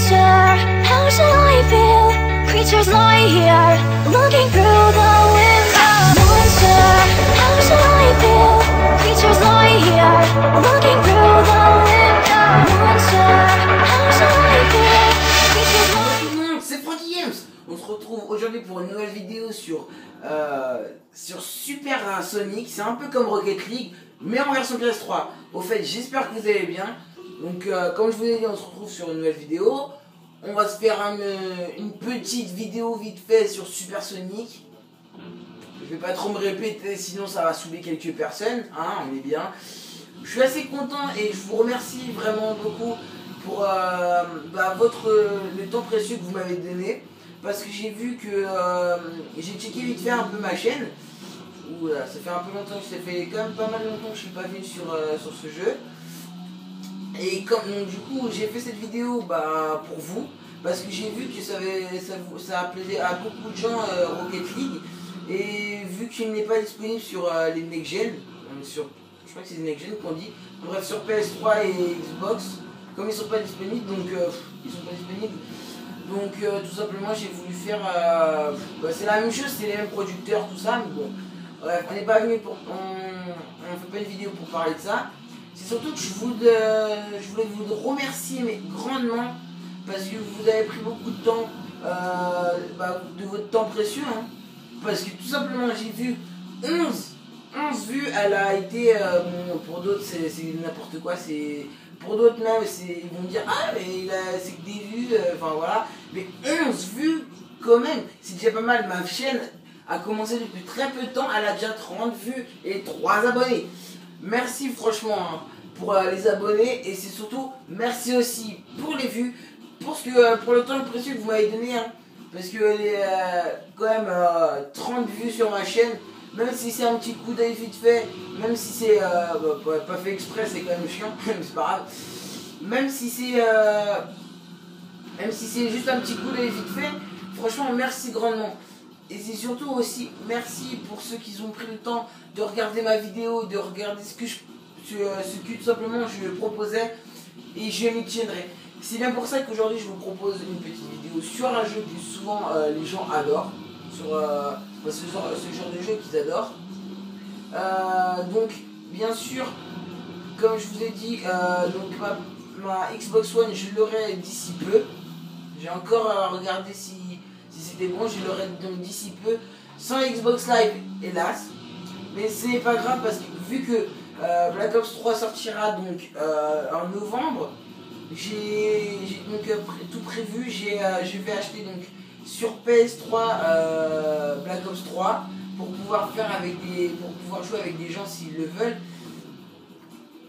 Monster, how shall I feel? Creatures lie here, looking through the window. Monster, how shall I feel? Creatures lie here, looking through the window. Monster, how shall I feel? Creatures lie. Bonjour tout le monde, c'est Franky Games. On se retrouve aujourd'hui pour une nouvelle vidéo sur Super Sonic. C'est un peu comme Rocket League, mais en version PS3. Au fait, j'espère que vous allez bien. Donc, comme je vous l'ai dit, on se retrouve sur une nouvelle vidéo. On va se faire une petite vidéo vite fait sur Super Sonic. Je vais pas trop me répéter, sinon ça va saouler quelques personnes. Hein, on est bien. Je suis assez content et je vous remercie vraiment beaucoup pour le temps précieux que vous m'avez donné. Parce que j'ai vu que j'ai checké vite fait un peu ma chaîne. Oula, ça fait un peu longtemps, ça fait quand même pas mal longtemps que je suis pas venu sur ce jeu. Et donc, du coup j'ai fait cette vidéo pour vous. Parce que j'ai vu que ça plaisait à beaucoup de gens Rocket League. Et vu qu'il n'est pas disponible sur les Next Gen, je crois que c'est les Next Gen qu'on dit. Bref, sur PS3 et Xbox, comme ils sont pas disponibles, donc tout simplement j'ai voulu faire c'est la même chose, c'est les mêmes producteurs, tout ça, mais bon, bref, on n'est pas venu pour on fait pas une vidéo pour parler de ça. C'est surtout que je voulais vous remercier mais grandement parce que vous avez pris beaucoup de temps de votre temps précieux, hein, parce que tout simplement j'ai vu 11 vues. Elle a été pour d'autres c'est n'importe quoi, c'est pour d'autres même, ils vont me dire ah mais c'est que des vues, enfin voilà, mais 11 vues quand même, c'est déjà pas mal. Ma chaîne a commencé depuis très peu de temps, elle a déjà 30 vues et 3 abonnés. Merci franchement hein, pour les abonnés, et c'est surtout merci aussi pour les vues, pour le temps précieux que vous m'avez donné, hein, parce que quand même 30 vues sur ma chaîne, même si c'est un petit coup d'œil vite fait, même si c'est pas fait exprès, c'est quand même chiant, mais c'est pas grave. Même si c'est juste un petit coup d'œil vite fait, franchement merci grandement. Et c'est surtout aussi merci pour ceux qui ont pris le temps de regarder ma vidéo, de regarder ce que tout simplement je proposais, et je m'y tiendrai. C'est bien pour ça qu'aujourd'hui je vous propose une petite vidéo sur un jeu que souvent les gens adorent, ce genre de jeu qu'ils adorent. Donc bien sûr, comme je vous ai dit, donc ma Xbox One je l'aurai d'ici peu. J'ai encore regardé si c'était bon, je l'aurai donc d'ici peu, sans Xbox Live hélas, mais c'est pas grave parce que vu que Black Ops 3 sortira donc en novembre, j'ai donc tout prévu. Je vais acheter donc sur PS3 Black Ops 3 pour pouvoir jouer avec des gens s'ils le veulent.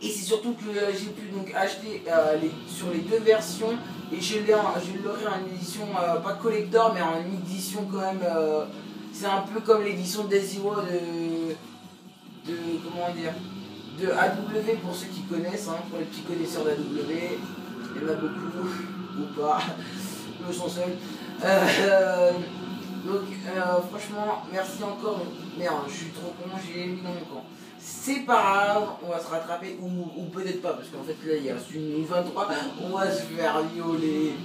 Et c'est surtout que j'ai pu donc acheter sur les deux versions, et je l'aurai en édition pas collector mais en édition quand même, c'est un peu comme l'édition des Zero comment dire, de AW, pour ceux qui connaissent, hein, pour les petits connaisseurs d'AW, il y en a beaucoup ou pas, je me sens seul. Donc franchement merci encore. Merde, je suis trop con, j'ai mis dans mon camp. C'est pas grave, on va se rattraper, ou peut-être pas, parce qu'en fait là il reste une 23, on va se faire violer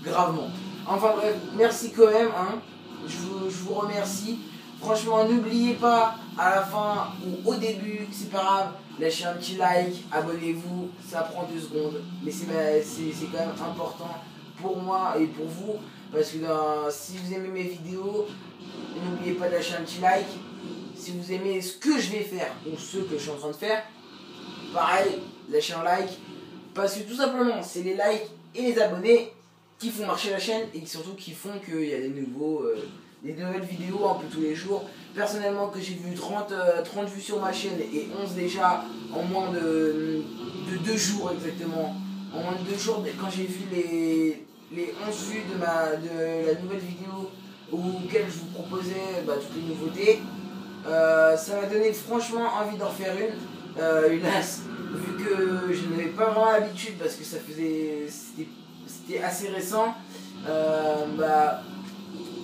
gravement. Enfin bref, merci quand même, hein. Je vous remercie. Franchement, n'oubliez pas à la fin ou au début, c'est pas grave, lâchez un petit like, abonnez-vous, ça prend 2 secondes, mais c'est quand même important pour moi et pour vous, parce que si vous aimez mes vidéos, n'oubliez pas de lâcher un petit like. Si vous aimez ce que je vais faire ou ce que je suis en train de faire, pareil, lâchez un like, parce que tout simplement c'est les likes et les abonnés qui font marcher la chaîne, et surtout qui font qu'il y a des nouvelles vidéos un peu tous les jours. Personnellement, que j'ai vu 30 vues sur ma chaîne et 11 déjà en moins de 2 jours exactement. En moins de 2 jours, quand j'ai vu les 11 vues de la nouvelle vidéo auquel je vous proposais toutes les nouveautés, ça m'a donné franchement envie d'en faire une. Hélas, vu que je n'avais pas vraiment l'habitude, parce que c'était assez récent,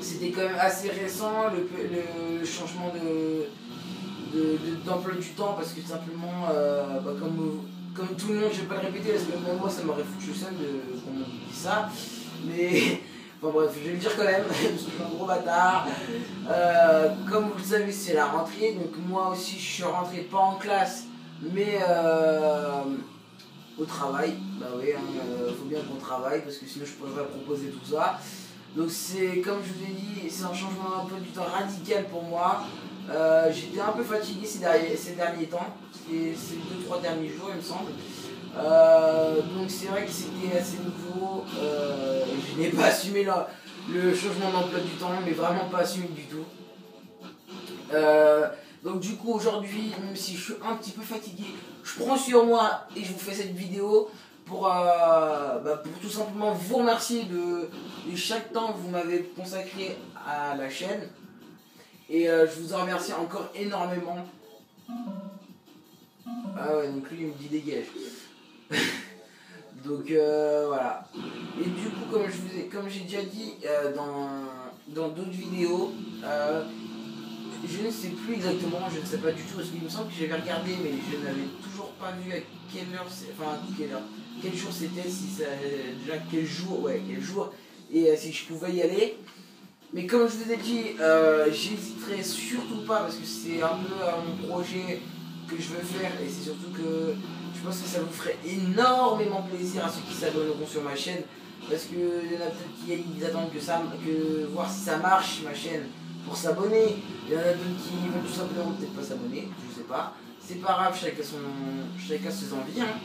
c'était quand même assez récent le changement d'emploi du temps, parce que simplement comme tout le monde, je vais pas le répéter parce que même moi ça m'aurait foutu le seum qu'on me dise ça. Mais enfin bref, je vais le dire quand même, je suis un gros bâtard. Comme vous le savez, c'est la rentrée, donc moi aussi je suis rentré pas en classe, mais au travail. Bah oui, faut bien qu'on travaille parce que sinon je pourrais pas proposer tout ça. Donc c'est, comme je vous ai dit, c'est un changement un peu du temps radical pour moi. J'étais un peu fatigué ces derniers temps, ces 2-3 derniers jours il me semble. Donc c'est vrai que c'était assez nouveau, je n'ai pas assumé le changement d'emploi du temps, mais vraiment pas assumé du tout. Donc du coup aujourd'hui, même si je suis un petit peu fatigué, je prends sur moi et je vous fais cette vidéo pour tout simplement vous remercier de chaque temps que vous m'avez consacré à la chaîne. Et je vous en remercie encore énormément. Ah ouais, donc lui il me dit dégage. Donc voilà. Et du coup, comme j'ai déjà dit dans d'autres vidéos, je ne sais plus exactement, je ne sais pas du tout, parce qu'il me semble que j'avais regardé, mais je n'avais toujours pas vu à quelle heure, quel jour c'était, si ça, déjà quel jour, et si je pouvais y aller. Mais comme je vous ai dit, j'hésiterai surtout pas parce que c'est un peu mon projet que je veux faire et c'est surtout que je pense que ça vous ferait énormément plaisir à ceux qui s'abonneront sur ma chaîne parce qu'il y en a peut-être qui attendent que voir si ça marche ma chaîne pour s'abonner. Il y en a d'autres qui vont tout simplement peut-être pas s'abonner, je sais pas. C'est pas grave, chacun ses envies. Hein.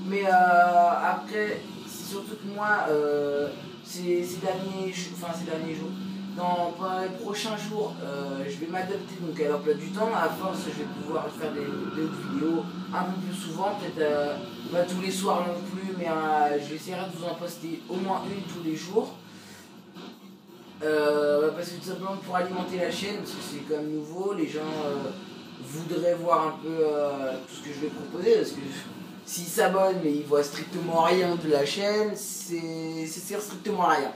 Mais après, c'est surtout que moi, ces derniers jours, pendant les prochains jours, je vais m'adapter donc à l'emploi du temps. À force, je vais pouvoir faire des vidéos un peu plus souvent, peut-être pas tous les soirs non plus, mais j'essaierai de vous en poster au moins une tous les jours. Parce que tout simplement pour alimenter la chaîne, parce que c'est quand même nouveau, les gens voudraient voir un peu tout ce que je vais proposer, parce que s'ils s'abonnent mais ils voient strictement rien de la chaîne, c'est strictement rien.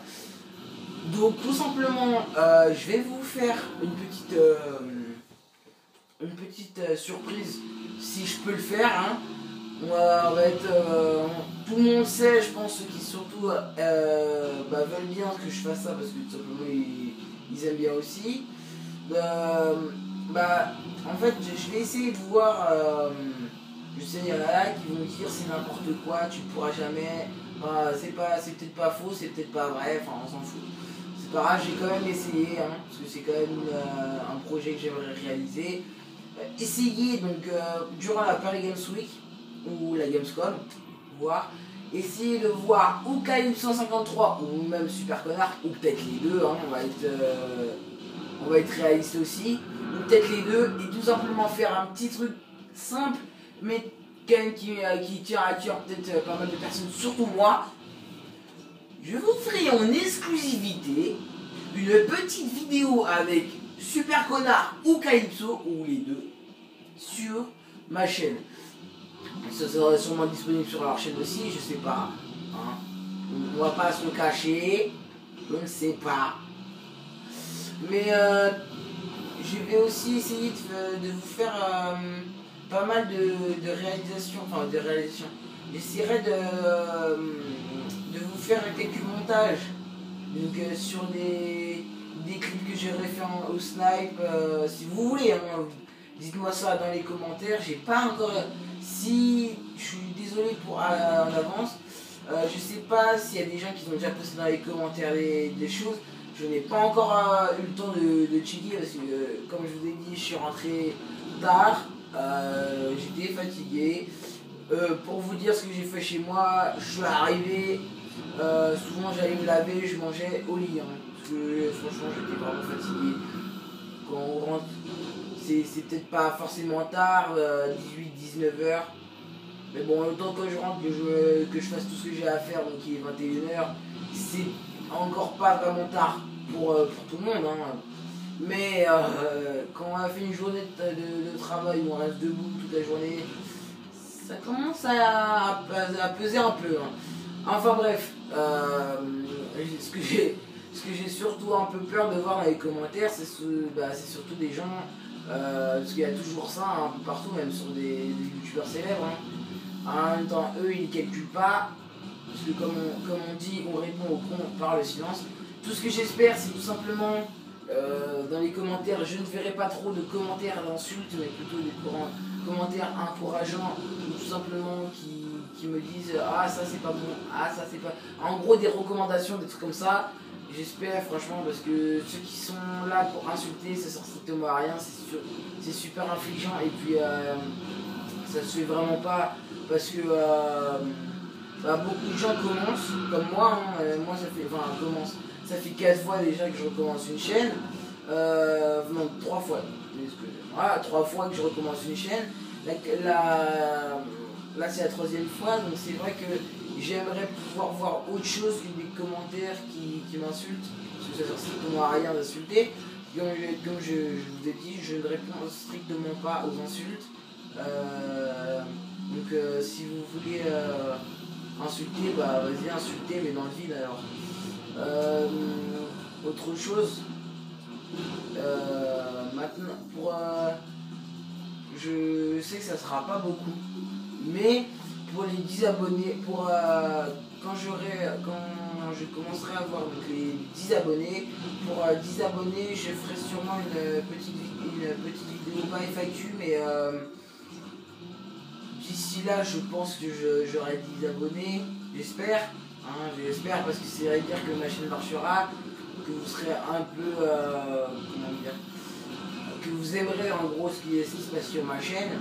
Donc tout simplement, je vais vous faire une petite surprise, si je peux le faire. Hein. On va être, tout le monde sait, je pense, ceux qui surtout veulent bien que je fasse ça, parce que tout simplement ils aiment bien aussi. En fait, je vais essayer de voir. Je sais, il y en a là qui vont me dire c'est n'importe quoi, tu ne pourras jamais. C'est peut-être pas faux, c'est peut-être pas vrai, enfin on s'en fout. C'est pas grave, j'ai quand même essayé, hein, parce que c'est quand même un projet que j'aimerais réaliser. Essayer donc durant la Paris Games Week ou la Gamescom, voir. Essayer de voir ou Calypso 153 ou même Super Connard, ou peut-être les deux, hein, on va être réaliste aussi, ou peut-être les deux, et tout simplement faire un petit truc simple, mais quand même qui tient à cœur peut-être pas mal de personnes, surtout moi. Je vous ferai en exclusivité une petite vidéo avec Super Connard ou Calypso, ou les deux, sur ma chaîne. Ça sera sûrement disponible sur leur chaîne aussi, je sais pas. Hein. On va pas se le cacher, je ne sais pas. Mais je vais aussi essayer de vous faire pas mal de réalisations. J'essaierai de vous faire quelques montages. Donc sur des clips que j'aurais fait au snipe, si vous voulez. Hein, dites-moi ça dans les commentaires. J'ai pas encore. Si je suis désolé en avance. Je sais pas s'il y a des gens qui ont déjà posté dans les commentaires des choses. Je n'ai pas encore eu le temps de checker parce que, comme je vous ai dit, je suis rentré tard. J'étais fatigué. Pour vous dire ce que j'ai fait chez moi, je suis arrivé. Souvent j'allais me laver, je mangeais au lit. Hein, parce que franchement j'étais vraiment fatigué. Quand on rentre, c'est peut-être pas forcément tard, 18-19 heures. Mais bon, autant que je rentre, que je fasse tout ce que j'ai à faire, donc il est 21 heures, c'est encore pas vraiment tard pour tout le monde. Hein. Mais quand on a fait une journée de travail où on reste debout toute la journée, ça commence à peser un peu. Hein. Enfin bref, ce que j'ai surtout un peu peur de voir dans les commentaires, c'est surtout des gens, parce qu'il y a toujours ça un peu partout, même sur des youtubeurs célèbres. Hein. En même temps, eux, ils calculent pas. Parce que comme on dit, on répond au con par le silence. Tout ce que j'espère, c'est tout simplement, dans les commentaires, je ne verrai pas trop de commentaires d'insultes, mais plutôt des commentaires encourageants, ou tout simplement qui me disent ah ça c'est pas bon, ah ça c'est pas... En gros des recommandations, des trucs comme ça. J'espère franchement, parce que ceux qui sont là pour insulter, ça sert strictement à rien, c'est super infligeant, et puis ça se fait vraiment pas, parce que beaucoup de gens commencent, comme moi, hein, moi ça fait 4 fois déjà que je recommence une chaîne, non 3 fois, voilà, 3 fois que je recommence une chaîne, là c'est la 3e fois, donc c'est vrai que j'aimerais pouvoir voir autre chose que des commentaires qui m'insultent, parce que ça sert strictement à rien d'insulter. Comme je vous ai dit, je ne réponds strictement pas aux insultes. Donc si vous voulez insulter, bah vas-y insultez, mais dans le vide alors. Autre chose, maintenant je sais que ça sera pas beaucoup, mais pour les 10 abonnés, quand je commencerai à avoir donc, les 10 abonnés, pour 10 abonnés, je ferai sûrement une petite vidéo, pas FAQ, mais d'ici là, je pense que j'aurai 10 abonnés, j'espère, hein, j'espère, parce que ça veut dire que ma chaîne marchera, que vous serez un peu, comment dire, que vous aimerez en gros ce qui se passe sur ma chaîne,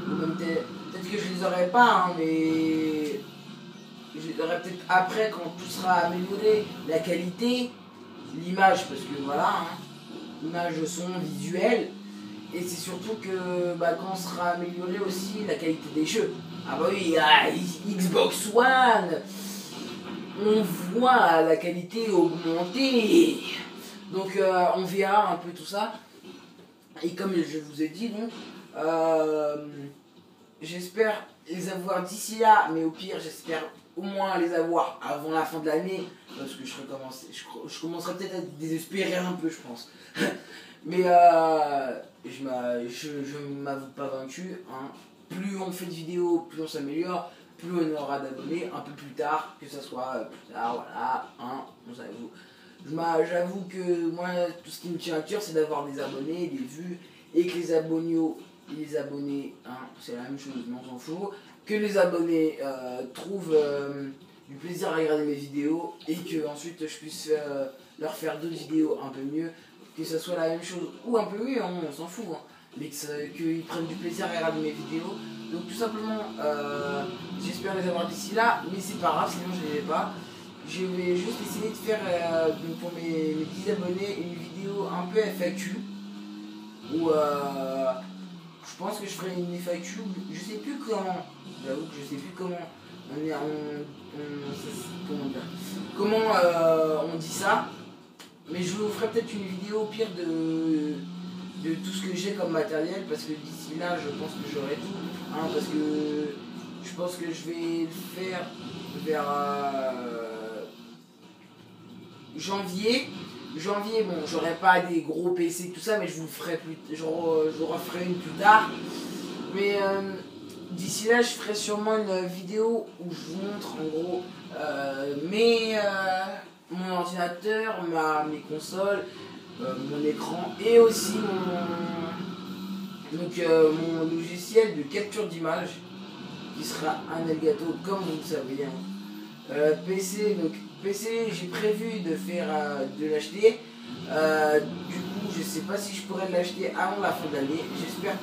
ou même peut-être que je les aurai pas, hein, mais je les aurai peut-être après quand tout sera amélioré, la qualité, l'image, parce que voilà, hein, image, son, visuel, et c'est surtout que quand on sera amélioré aussi la qualité des jeux. Ah bah oui, Xbox One, on voit la qualité augmenter, donc on verra un peu tout ça. Et comme je vous ai dit, donc, j'espère les avoir d'ici là, mais au pire, j'espère au moins les avoir avant la fin de l'année, parce que je commencerai peut-être à désespérer un peu, je pense. Mais je ne m'avoue pas vaincu, hein. Plus on fait de vidéos, plus on s'améliore, plus on aura d'abonnés, un peu plus tard, que ça soit plus tard, voilà, hein, on s'avoue. J'avoue que moi, tout ce qui me tient à cœur, c'est d'avoir des abonnés, des vues, et que les abonnés, hein, c'est la même chose, mais on s'en fout, que les abonnés trouvent du plaisir à regarder mes vidéos, et que ensuite je puisse leur faire d'autres vidéos un peu mieux, que ça soit la même chose, ou un peu mieux, hein, on s'en fout, hein, mais qu'ils prennent du plaisir à regarder mes vidéos. Donc tout simplement, j'espère les avoir d'ici là, mais c'est pas grave, sinon je les ai pas. Je vais juste essayer de faire pour mes 10 abonnés une vidéo un peu FAQ, où je pense que je ferai une FAQ, je sais plus comment, j'avoue que je sais plus comment on dit ça, mais je vous ferai peut-être une vidéo au pire de tout ce que j'ai comme matériel, parce que d'ici là je pense que j'aurai tout, hein, parce que je pense que je vais le faire vers janvier, bon, j'aurai pas des gros PC, tout ça, mais je vous ferai je referai une plus tard. Mais d'ici là, je ferai sûrement une vidéo où je vous montre en gros mon ordinateur, mes consoles, mon écran, et aussi mon logiciel de capture d'image, qui sera un Elgato, comme vous le savez, hein. PC, j'ai prévu de l'acheter. Du coup, je sais pas si je pourrais l'acheter avant la fin de l'année. J'espère.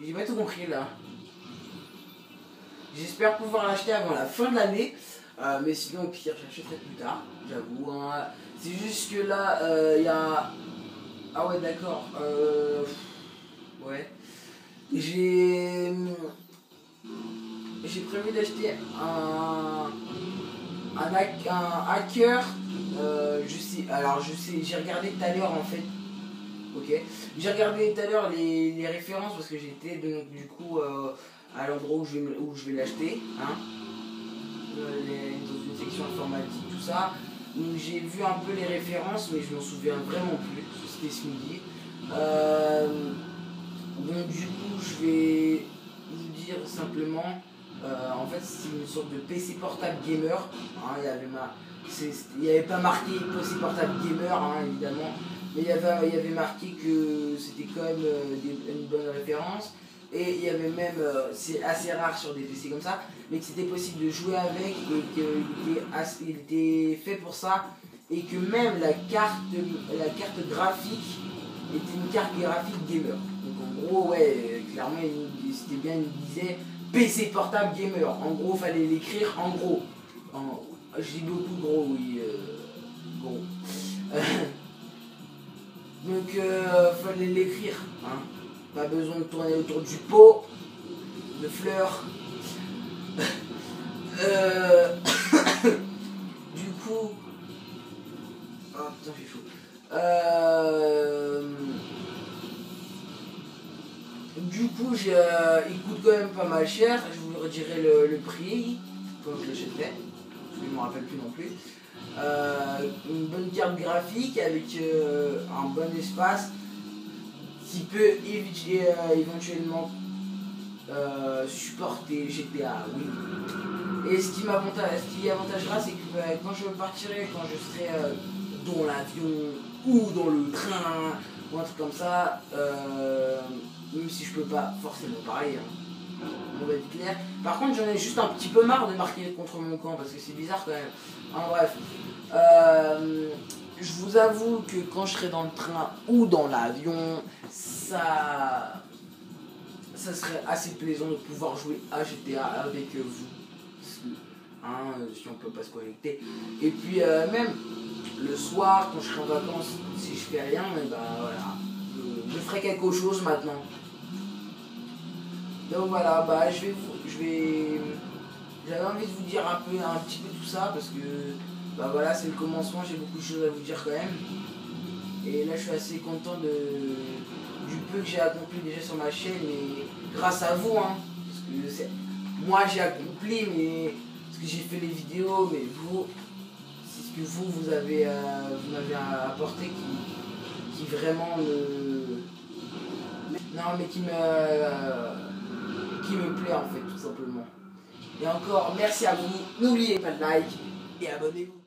J'ai pas tout compris là. J'espère pouvoir l'acheter avant la fin de l'année. Mais sinon, au pire, j'achèterai plus tard, j'avoue, hein. C'est juste que là, il y a. Ah ouais, d'accord. Ouais. J'ai prévu d'acheter un hacker. J'ai regardé tout à l'heure en fait. Ok. J'ai regardé tout à l'heure les références, parce que j'étais donc du coup à l'endroit où je vais l'acheter, hein. Dans une section informatique, tout ça. Donc j'ai vu un peu les références, mais je m'en souviens vraiment plus. C'était ce midi. Donc du coup je vais vous dire simplement, en fait c'est une sorte de PC portable gamer, hein, il y avait pas marqué PC portable gamer, hein, évidemment, mais il y avait marqué que c'était quand même une bonne référence. Et il y avait même, c'est assez rare sur des PC comme ça, mais que c'était possible de jouer avec et qu'il était fait pour ça. Et que même la carte graphique était une carte graphique gamer. Donc en gros, ouais, clairement, c'était bien, il disait PC portable gamer. En gros, fallait l'écrire en gros. Je dis beaucoup gros, oui. Gros. Donc, fallait l'écrire. Hein. Pas besoin de tourner autour du pot, de fleurs. Du coup... Oh putain, j'ai chaud. Du coup, il coûte quand même pas mal cher. Je vous redirai le prix quand je l'achèterai. Je ne me rappelle plus non plus. Une bonne carte graphique avec un bon espace qui peut éventuellement supporter GTA, oui. Et ce qui avantagera, c'est que quand je partirai, quand je serai dans l'avion ou dans le train ou un truc comme ça, même si je peux pas forcément parler, hein, on va être clair. Par contre, j'en ai juste un petit peu marre de marquer contre mon camp parce que c'est bizarre quand même. Enfin, bref. Je vous avoue que quand je serai dans le train ou dans l'avion, ça serait assez plaisant de pouvoir jouer à GTA avec vous. Hein, si on peut pas se connecter. Et puis même le soir, quand je serai en vacances, si je fais rien, mais bah voilà, je ferai quelque chose maintenant. Donc voilà, bah j'avais envie de vous dire un petit peu tout ça parce que bah voilà, c'est le commencement, j'ai beaucoup de choses à vous dire quand même. Et là je suis assez content du peu que j'ai accompli déjà sur ma chaîne, et grâce à vous, hein, parce que moi j'ai accompli, mais parce que j'ai fait les vidéos, mais vous, c'est ce que vous m'avez apporté qui vraiment non, mais qui me plaît en fait, tout simplement. Et encore, merci à vous, n'oubliez pas de like et abonnez-vous.